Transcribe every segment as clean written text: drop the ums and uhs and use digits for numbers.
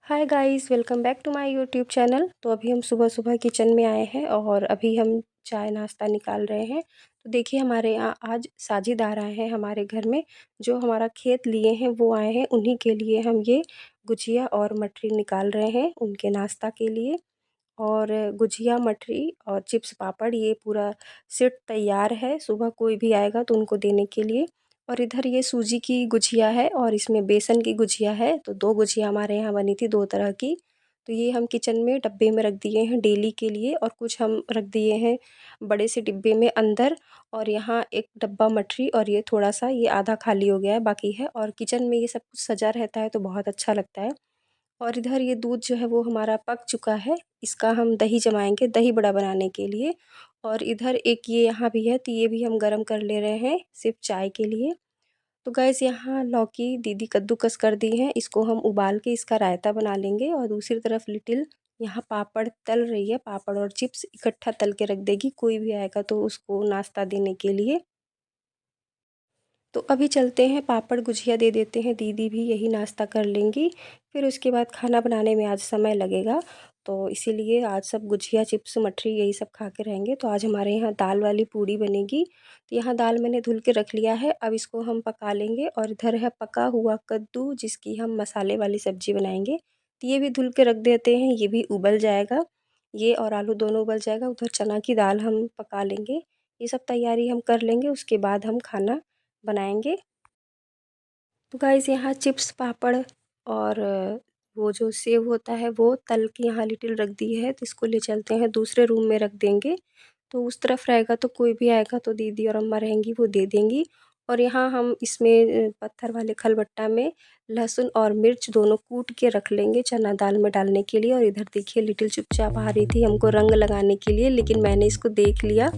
Hi guys, welcome back to my YouTube channel. तो अभी हम सुबह सुबह किचन में आए हैं और अभी हम चाय नाश्ता निकाल रहे हैं। तो देखिए, हमारे यहाँ आज साझेदार आए हैं हमारे घर में। जो हमारा खेत लिए हैं वो आए हैं, उन्हीं के लिए हम ये गुजिया और मठरी निकाल रहे हैं उनके नाश्ता के लिए। और गुजिया, मठरी और चिप्स पापड़ ये पूरा सेट तैयार है, सुबह कोई भी आएगा तो उनको देने के लिए। और इधर ये सूजी की गुजिया है और इसमें बेसन की गुजिया है। तो 2 गुजिया हमारे यहाँ बनी थी 2 तरह की। तो ये हम किचन में डब्बे में रख दिए हैं डेली के लिए, और कुछ हम रख दिए हैं बड़े से डिब्बे में अंदर। और यहाँ एक डब्बा मठरी, और ये थोड़ा-सा ये आधा खाली हो गया है, बाकी है। और किचन में ये सब कुछ सजा रहता है तो बहुत अच्छा लगता है। और इधर ये दूध जो है वो हमारा पक चुका है, इसका हम दही जमाएँगे दही बड़ा बनाने के लिए। और इधर एक ये यहाँ भी है, तो ये भी हम गरम कर ले रहे हैं सिर्फ़ चाय के लिए। तो गाइस, यहाँ लौकी दीदी कद्दूकस कर दी है, इसको हम उबाल के इसका रायता बना लेंगे। और दूसरी तरफ लिटिल यहाँ पापड़ तल रही है, पापड़ और चिप्स इकट्ठा तल के रख देगी, कोई भी आएगा तो उसको नाश्ता देने के लिए। तो अभी चलते हैं, पापड़ गुझिया दे देते हैं, दीदी भी यही नाश्ता कर लेंगी। फिर उसके बाद खाना बनाने में आज समय लगेगा, तो इसीलिए आज सब गुझिया, चिप्स, मठरी यही सब खा के रहेंगे। तो आज हमारे यहाँ दाल वाली पूड़ी बनेगी। तो यहाँ दाल मैंने धुल के रख लिया है, अब इसको हम पका लेंगे। और इधर है पका हुआ कद्दू, जिसकी हम मसाले वाली सब्ज़ी बनाएंगे। तो ये भी धुल के रख देते हैं, ये भी उबल जाएगा। ये और आलू दोनों उबल जाएगा। उधर चना की दाल हम पका लेंगे। ये सब तैयारी हम कर लेंगे, उसके बाद हम खाना बनाएंगे। तो गाइस, यहाँ चिप्स, पापड़ और वो जो सेव होता है वो तल के यहाँ लिटिल रख दी है, तो इसको ले चलते हैं दूसरे रूम में रख देंगे। तो उस तरफ रहेगा तो कोई भी आएगा तो दीदी और अम्मा रहेंगी, वो दे देंगी। और यहाँ हम इसमें पत्थर वाले खलबट्टा में लहसुन और मिर्च दोनों कूट के रख लेंगे चना दाल में डालने के लिए। और इधर देखिए, लिटिल चुपचाप आ रही थी हमको रंग लगाने के लिए, लेकिन मैंने इसको देख लिया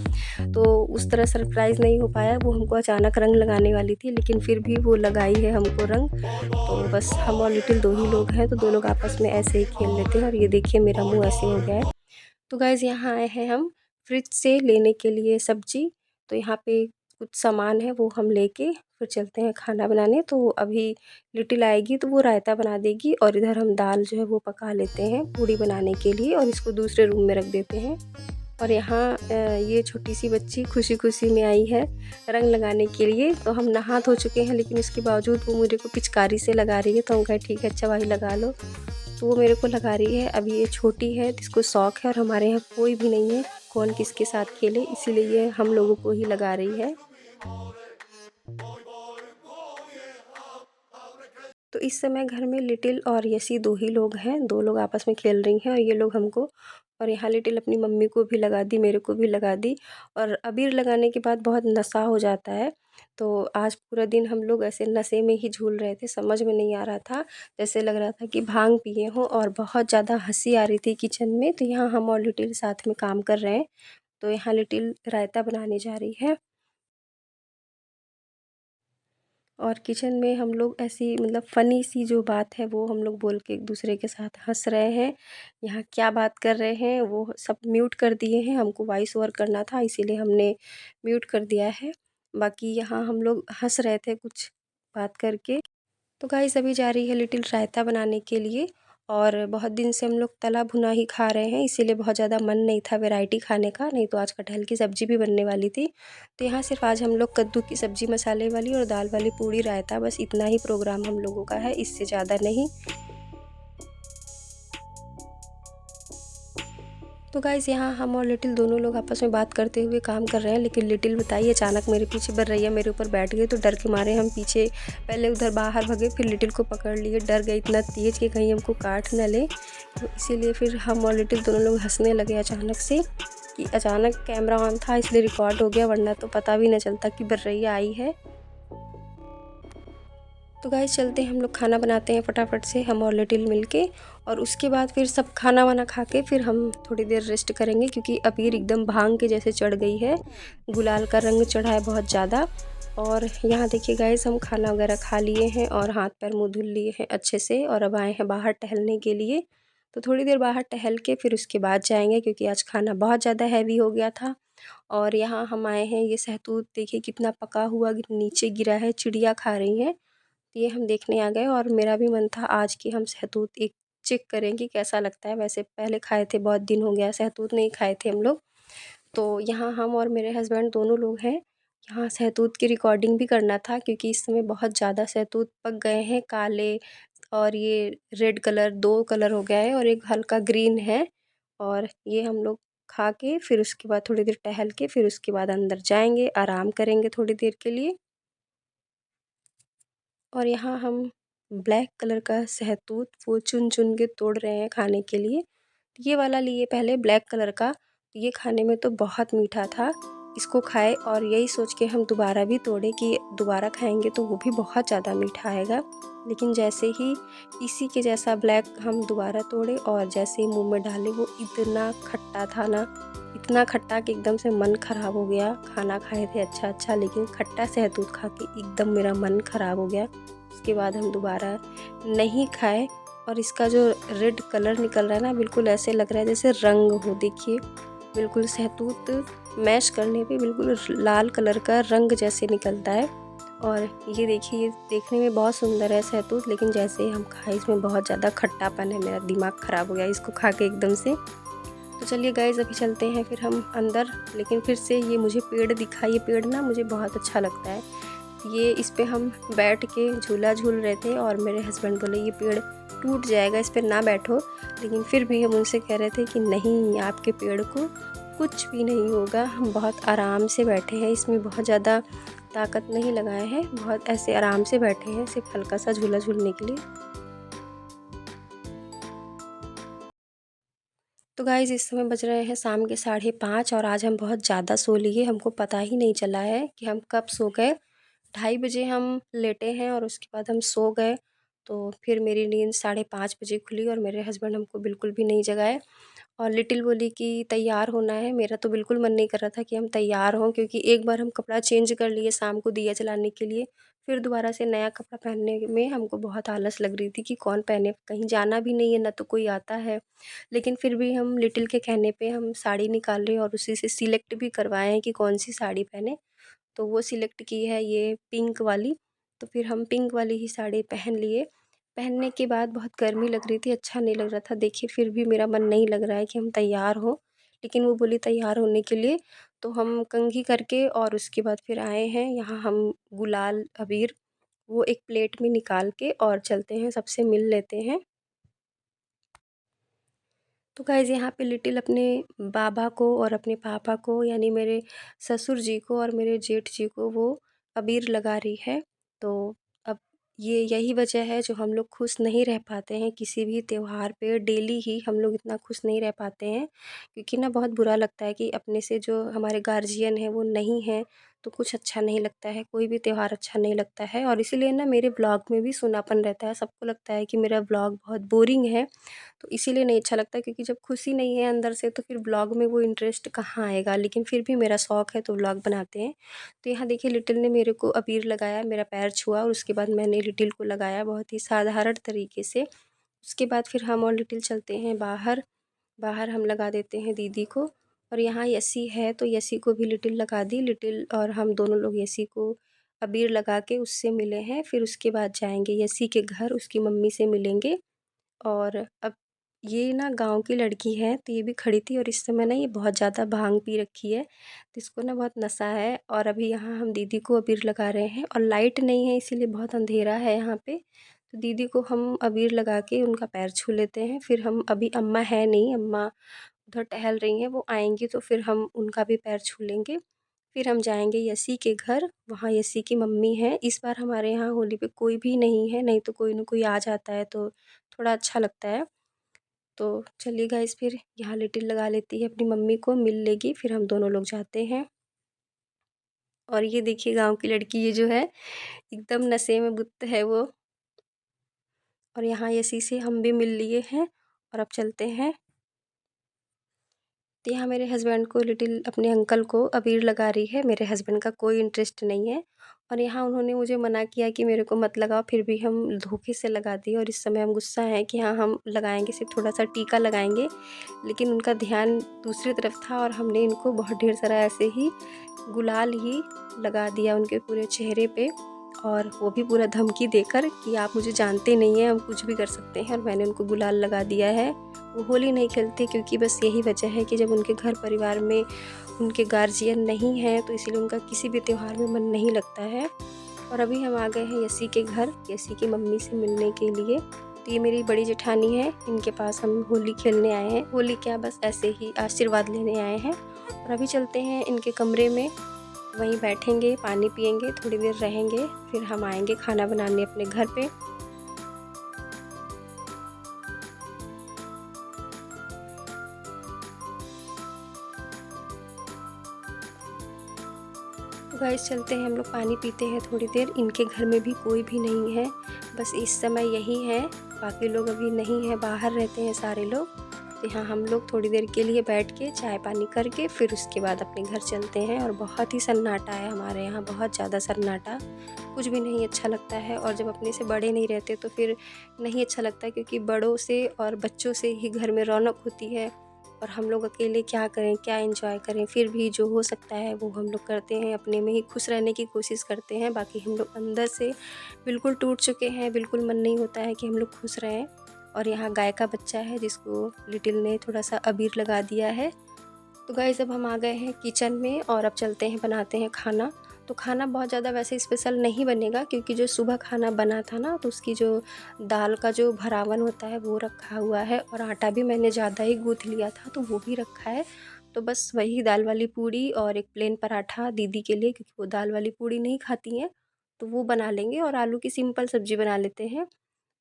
तो उस तरह सरप्राइज़ नहीं हो पाया। वो हमको अचानक रंग लगाने वाली थी, लेकिन फिर भी वो लगाई है हमको रंग। तो बस हम और लिटिल 2 ही लोग हैं, तो 2 लोग आपस में ऐसे ही खेल लेते हैं। और ये देखिए, मेरा मुँह ऐसे हो गया है। तो गाइज़, यहाँ आए हैं हम फ्रिज से लेने के लिए सब्ज़ी। तो यहाँ पे कुछ सामान है वो हम लेके फिर चलते हैं खाना बनाने। तो अभी लिटिल आएगी तो वो रायता बना देगी, और इधर हम दाल जो है वो पका लेते हैं पूड़ी बनाने के लिए, और इसको दूसरे रूम में रख देते हैं। और यहाँ ये छोटी-सी बच्ची खुशी-खुशी में आई है रंग लगाने के लिए। तो हम नहा धो चुके हैं, लेकिन उसके बावजूद वो मेरे को पिचकारी से लगा रही है। तो हम कहे ठीक है, अच्छा भाई लगा लो। तो वो मेरे को लगा रही है। अभी ये छोटी है, जिसको शौक है, और हमारे यहाँ कोई भी नहीं है कौन किसके साथ खेले, इसीलिए ये हम लोगों को ही लगा रही है। तो इस समय घर में लिटिल और यसी 2 ही लोग हैं, 2 लोग आपस में खेल रही हैं, और ये लोग हमको। और यहाँ लिटिल अपनी मम्मी को भी लगा दी, मेरे को भी लगा दी। और अबीर लगाने के बाद बहुत नशा हो जाता है। तो आज पूरा दिन हम लोग ऐसे नशे में ही झूल रहे थे, समझ में नहीं आ रहा था। जैसे लग रहा था कि भांग पिए हों, और बहुत ज़्यादा हँसी आ रही थी किचन में। तो यहाँ हम और लिटिल साथ में काम कर रहे हैं। तो यहाँ लिटिल रायता बनाने जा रही है। और किचन में हम लोग ऐसी मतलब फ़नी सी जो बात है वो हम लोग बोल के एक दूसरे के साथ हंस रहे हैं। यहाँ क्या बात कर रहे हैं वो सब म्यूट कर दिए हैं, हमको वॉइस ओवर करना था इसीलिए हमने म्यूट कर दिया है। बाकी यहाँ हम लोग हंस रहे थे कुछ बात करके। तो गाइस, अभी जा रही है लिटिल रायता बनाने के लिए। और बहुत दिन से हम लोग तला भुना ही खा रहे हैं, इसीलिए बहुत ज़्यादा मन नहीं था वैरायटी खाने का, नहीं तो आज कटहल की सब्ज़ी भी बनने वाली थी। तो यहाँ सिर्फ आज हम लोग कद्दू की सब्ज़ी मसाले वाली और दाल वाली पूड़ी रायता, बस इतना ही प्रोग्राम हम लोगों का है, इससे ज़्यादा नहीं। तो गाइज़, यहाँ हम और लिटिल दोनों लोग आपस में बात करते हुए काम कर रहे हैं, लेकिन लिटिल बताइए अचानक मेरे पीछे बर्रैया मेरे ऊपर बैठ गई। तो डर के मारे हम पीछे पहले उधर बाहर भगे, फिर लिटिल को पकड़ लिए। डर गई इतना तेज़ कि कहीं हमको काट न ले। तो इसीलिए फिर हम और लिटिल दोनों लोग हंसने लगे अचानक से, कि अचानक कैमरा ऑन था इसलिए रिकॉर्ड हो गया, वरना तो पता भी न चलता कि बर्रैया आई है। तो गाइस, चलते हैं हम लोग खाना बनाते हैं फटाफट से, हम और लिटिल मिलके। और उसके बाद फिर सब खाना वाना खा के फिर हम थोड़ी देर रेस्ट करेंगे, क्योंकि अबीर एकदम भांग के जैसे चढ़ गई है, गुलाल का रंग चढ़ा है बहुत ज़्यादा। और यहाँ देखिए गाइस, हम खाना वगैरह खा लिए हैं और हाथ पैर मुँह धुल लिए हैं अच्छे से, और अब आए हैं बाहर टहलने के लिए। तो थोड़ी देर बाहर टहल के फिर उसके बाद जाएंगे, क्योंकि आज खाना बहुत ज़्यादा हैवी हो गया था। और यहाँ हम आए हैं, ये सहतूत देखिए कितना पका हुआ नीचे गिरा है, चिड़िया खा रही हैं। ये हम देखने आ गए, और मेरा भी मन था आज कि हम सहतूत एक चेक करें कि कैसा लगता है। वैसे पहले खाए थे, बहुत दिन हो गया, सहतूत नहीं खाए थे हम लोग। तो यहाँ हम और मेरे हस्बैंड दोनों लोग हैं। यहाँ सहतूत की रिकॉर्डिंग भी करना था क्योंकि इस समय बहुत ज़्यादा सहतूत पक गए हैं, काले और ये रेड कलर, 2 कलर हो गया है और एक हल्का ग्रीन है। और ये हम लोग खा के फिर उसके बाद थोड़ी देर टहल के फिर उसके बाद अंदर जाएँगे, आराम करेंगे थोड़ी देर के लिए। और यहाँ हम ब्लैक कलर का सहतूत वो चुन-चुन के तोड़ रहे हैं खाने के लिए। ये वाला लिए पहले ब्लैक कलर का, ये खाने में तो बहुत मीठा था। इसको खाए और यही सोच के हम दोबारा भी तोड़े कि दोबारा खाएँगे तो वो भी बहुत ज़्यादा मीठा आएगा। लेकिन जैसे ही इसी के जैसा ब्लैक हम दोबारा तोड़े और जैसे ही मुँह में डाले वो इतना खट्टा था ना, इतना खट्टा कि एकदम से मन ख़राब हो गया। खाना खाए थे अच्छा-अच्छा, लेकिन खट्टा सहतूत खा के एकदम मेरा मन ख़राब हो गया। उसके बाद हम दोबारा नहीं खाए। और इसका जो रेड कलर निकल रहा है ना, बिल्कुल ऐसे लग रहा है जैसे रंग हो। देखिए, बिल्कुल सहतूत मैश करने पे बिल्कुल लाल कलर का रंग जैसे निकलता है। और ये देखिए, ये देखने में बहुत सुंदर है सहतूत, लेकिन जैसे ही हम खाए इसमें बहुत ज़्यादा खट्टापन है। मेरा दिमाग ख़राब हो गया इसको खा के एकदम से। तो चलिए गाइज़, अभी चलते हैं फिर हम अंदर। लेकिन फिर से ये मुझे पेड़ दिखा, ये पेड़ ना मुझे बहुत अच्छा लगता है। ये इस पे हम बैठ के झूला झूल रहे थे और मेरे हस्बैंड बोले ये पेड़ टूट जाएगा, इस पे ना बैठो। लेकिन फिर भी हम उनसे कह रहे थे कि नहीं, आपके पेड़ को कुछ भी नहीं होगा। हम बहुत आराम से बैठे हैं, इसमें बहुत ज़्यादा ताकत नहीं लगाए हैं, बहुत ऐसे आराम से बैठे हैं, सिर्फ हल्का सा झूला झूलने के लिए। तो गाइज़, इस समय बज रहे हैं शाम के 5:30 और आज हम बहुत ज़्यादा सो लिए। हमको पता ही नहीं चला है कि हम कब सो गए। 2:30 बजे हम लेटे हैं और उसके बाद हम सो गए। तो फिर मेरी नींद 5:30 बजे खुली और मेरे हस्बैंड हमको बिल्कुल भी नहीं जगाए। और लिटिल बोली कि तैयार होना है। मेरा तो बिल्कुल मन नहीं कर रहा था कि हम तैयार हों, क्योंकि एक बार हम कपड़ा चेंज कर लिए शाम को दिया जलाने के लिए, फिर दोबारा से नया कपड़ा पहनने में हमको बहुत आलस लग रही थी कि कौन पहने, कहीं जाना भी नहीं है, ना तो कोई आता है। लेकिन फिर भी हम लिटिल के कहने पे हम साड़ी निकाल रहे और उसी से सिलेक्ट भी करवाए हैं कि कौन सी साड़ी पहने। तो वो सिलेक्ट की है ये पिंक वाली। तो फिर हम पिंक वाली ही साड़ी पहन लिए। पहनने के बाद बहुत गर्मी लग रही थी, अच्छा नहीं लग रहा था। देखिए, फिर भी मेरा मन नहीं लग रहा है कि हम तैयार हों। लेकिन वो बोली तैयार होने के लिए, तो हम कंघी करके और उसके बाद फिर आए हैं यहाँ। हम गुलाल अबीर वो एक प्लेट में निकाल के और चलते हैं, सबसे मिल लेते हैं। तो गाइज़, यहाँ पे लिटिल अपने बाबा को और अपने पापा को, यानी मेरे ससुर जी को और मेरे जेठ जी को वो अबीर लगा रही है। तो अब ये यही वजह है जो हम लोग खुश नहीं रह पाते हैं किसी भी त्योहार पे। डेली ही हम लोग इतना खुश नहीं रह पाते हैं, क्योंकि ना बहुत बुरा लगता है कि अपने से जो हमारे गार्जियन हैं वो नहीं हैं, तो कुछ अच्छा नहीं लगता है, कोई भी त्योहार अच्छा नहीं लगता है। और इसीलिए ना मेरे ब्लॉग में भी सूनापन रहता है, सबको लगता है कि मेरा ब्लॉग बहुत बोरिंग है। तो इसीलिए नहीं अच्छा लगता, क्योंकि जब खुशी नहीं है अंदर से तो फिर ब्लॉग में वो इंटरेस्ट कहाँ आएगा। लेकिन फिर भी मेरा शौक़ है तो व्लॉग बनाते हैं। तो यहाँ देखिए, लिटिल ने मेरे को अबीर लगाया, मेरा पैर छुआ और उसके बाद मैंने लिटिल को लगाया बहुत ही साधारण तरीके से। उसके बाद फिर हम और लिटिल चलते हैं बाहर। बाहर हम लगा देते हैं दीदी को। और यहाँ यसी है तो यसी को भी लिटिल लगा दी। लिटिल और हम दोनों लोग यसी को अबीर लगा के उससे मिले हैं। फिर उसके बाद जाएंगे यसी के घर, उसकी मम्मी से मिलेंगे। और अब ये ना गाँव की लड़की है, तो ये भी खड़ी थी और इस समय ना ये बहुत ज़्यादा भांग पी रखी है, तो इसको ना बहुत नशा है। और अभी यहाँ हम दीदी को अबीर लगा रहे हैं और लाइट नहीं है, इसीलिए बहुत अंधेरा है यहाँ पे। तो दीदी को हम अबीर लगा के उनका पैर छू लेते हैं। फिर हम, अभी अम्मा है नहीं, अम्मा उधर टहल रही हैं, वो आएँगी तो फिर हम उनका भी पैर छू लेंगे। फिर हम जाएँगे यसी के घर, वहाँ यसी की मम्मी है। इस बार हमारे यहाँ होली पे कोई भी नहीं है, नहीं तो कोई न कोई आ जाता है तो थोड़ा अच्छा लगता है। तो चलिए गाइस, फिर यहाँ लिटिल लगा लेती है अपनी मम्मी को, मिल लेगी, फिर हम दोनों लोग जाते हैं। और ये देखिए गाँव की लड़की ये जो है, एकदम नशे में बुत्त है वो। और यहाँ यसी से हम भी मिल लिए हैं और अब चलते हैं। तो यहाँ मेरे हस्बैंड को लिटिल अपने अंकल को अबीर लगा रही है। मेरे हस्बैंड का कोई इंटरेस्ट नहीं है और यहाँ उन्होंने मुझे मना किया कि मेरे को मत लगाओ, फिर भी हम धोखे से लगा दिए। और इस समय हम गुस्सा हैं कि हाँ, हम लगाएंगे, सिर्फ थोड़ा सा टीका लगाएंगे। लेकिन उनका ध्यान दूसरी तरफ था और हमने इनको बहुत ढेर सारा ऐसे ही गुलाल ही लगा दिया उनके पूरे चेहरे पे। और वो भी पूरा धमकी देकर कि आप मुझे जानते नहीं हैं, हम कुछ भी कर सकते हैं, और मैंने उनको गुलाल लगा दिया है। वो होली नहीं खेलते क्योंकि बस यही वजह है कि जब उनके घर परिवार में उनके गार्जियन नहीं हैं, तो इसीलिए उनका किसी भी त्योहार में मन नहीं लगता है। और अभी हम आ गए हैं यसी के घर, यसी की मम्मी से मिलने के लिए। तो ये मेरी बड़ी जेठानी है, इनके पास हम होली खेलने आए हैं। होली क्या, बस ऐसे ही आशीर्वाद लेने आए हैं। और अभी चलते हैं इनके कमरे में, वहीं बैठेंगे, पानी पिएंगे, थोड़ी देर रहेंगे, फिर हम आएंगे खाना बनाने अपने घर पे। तो गाइस चलते हैं, हम लोग पानी पीते हैं थोड़ी देर। इनके घर में भी कोई भी नहीं है, बस इस समय यही है, बाकी लोग अभी नहीं है, बाहर रहते हैं सारे लोग। तो यहाँ हम लोग थोड़ी देर के लिए बैठ के चाय पानी करके फिर उसके बाद अपने घर चलते हैं। और बहुत ही सन्नाटा है हमारे यहाँ, बहुत ज़्यादा सन्नाटा, कुछ भी नहीं अच्छा लगता है। और जब अपने से बड़े नहीं रहते तो फिर नहीं अच्छा लगता, क्योंकि बड़ों से और बच्चों से ही घर में रौनक होती है। और हम लोग अकेले क्या करें, क्या एंजॉय करें, फिर भी जो हो सकता है वो हम लोग करते हैं, अपने में ही खुश रहने की कोशिश करते हैं। बाकी हम लोग अंदर से बिल्कुल टूट चुके हैं, बिल्कुल मन नहीं होता है कि हम लोग खुश रहें। और यहाँ गाय का बच्चा है जिसको लिटिल ने थोड़ा सा अबीर लगा दिया है। तो गाइस अब हम आ गए हैं किचन में और अब चलते हैं बनाते हैं खाना। तो खाना बहुत ज़्यादा वैसे स्पेशल नहीं बनेगा, क्योंकि जो सुबह खाना बना था ना, तो उसकी जो दाल का जो भरावन होता है वो रखा हुआ है, और आटा भी मैंने ज़्यादा ही गूँथ लिया था तो वो भी रखा है। तो बस वही दाल वाली पूड़ी और एक प्लेन पराठा दीदी के लिए, क्योंकि वो दाल वाली पूड़ी नहीं खाती हैं, तो वो बना लेंगे, और आलू की सिंपल सब्ज़ी बना लेते हैं।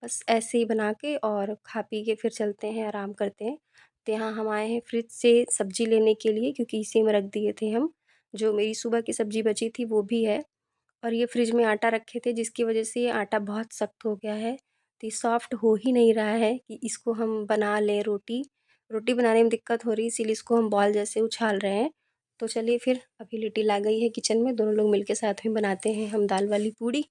बस ऐसे ही बना के और खा पी के फिर चलते हैं, आराम करते हैं। तो यहाँ हम आए हैं फ्रिज से सब्ज़ी लेने के लिए, क्योंकि इसी में रख दिए थे हम, जो मेरी सुबह की सब्ज़ी बची थी वो भी है। और ये फ्रिज में आटा रखे थे, जिसकी वजह से ये आटा बहुत सख्त हो गया है, तो ये सॉफ्ट हो ही नहीं रहा है कि इसको हम बना लें रोटी। रोटी बनाने में दिक्कत हो रही है, इसीलिए इसको हम बॉल जैसे उछाल रहे हैं। तो चलिए फिर, अभी लिटिल आ गई है किचन में, दोनों लोग मिलके साथ में बनाते हैं हम दाल वाली पूड़ी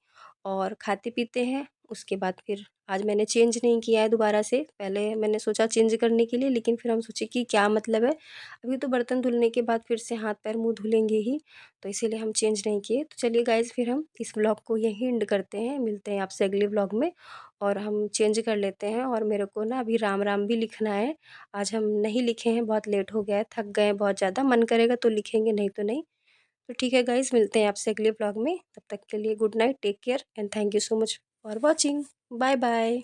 और खाते पीते हैं। उसके बाद फिर आज मैंने चेंज नहीं किया है दोबारा से, पहले मैंने सोचा चेंज करने के लिए, लेकिन फिर हम सोचे कि क्या मतलब है, अभी तो बर्तन धुलने के बाद फिर से हाथ पैर मुँह धुलेंगे ही, तो इसीलिए हम चेंज नहीं किए। तो चलिए गाइज़, फिर हम इस व्लॉग को यहीं एंड करते हैं, मिलते हैं आपसे अगले व्लॉग में, और हम चेंज कर लेते हैं। और मेरे को ना अभी राम राम भी लिखना है, आज हम नहीं लिखे हैं, बहुत लेट हो गया है, थक गए हैं बहुत ज़्यादा, मन करेगा तो लिखेंगे, नहीं तो नहीं। तो ठीक है गाइज़, मिलते हैं आपसे अगले व्लॉग में, तब तक के लिए good night, take care and thank you so much for watching. Bye bye.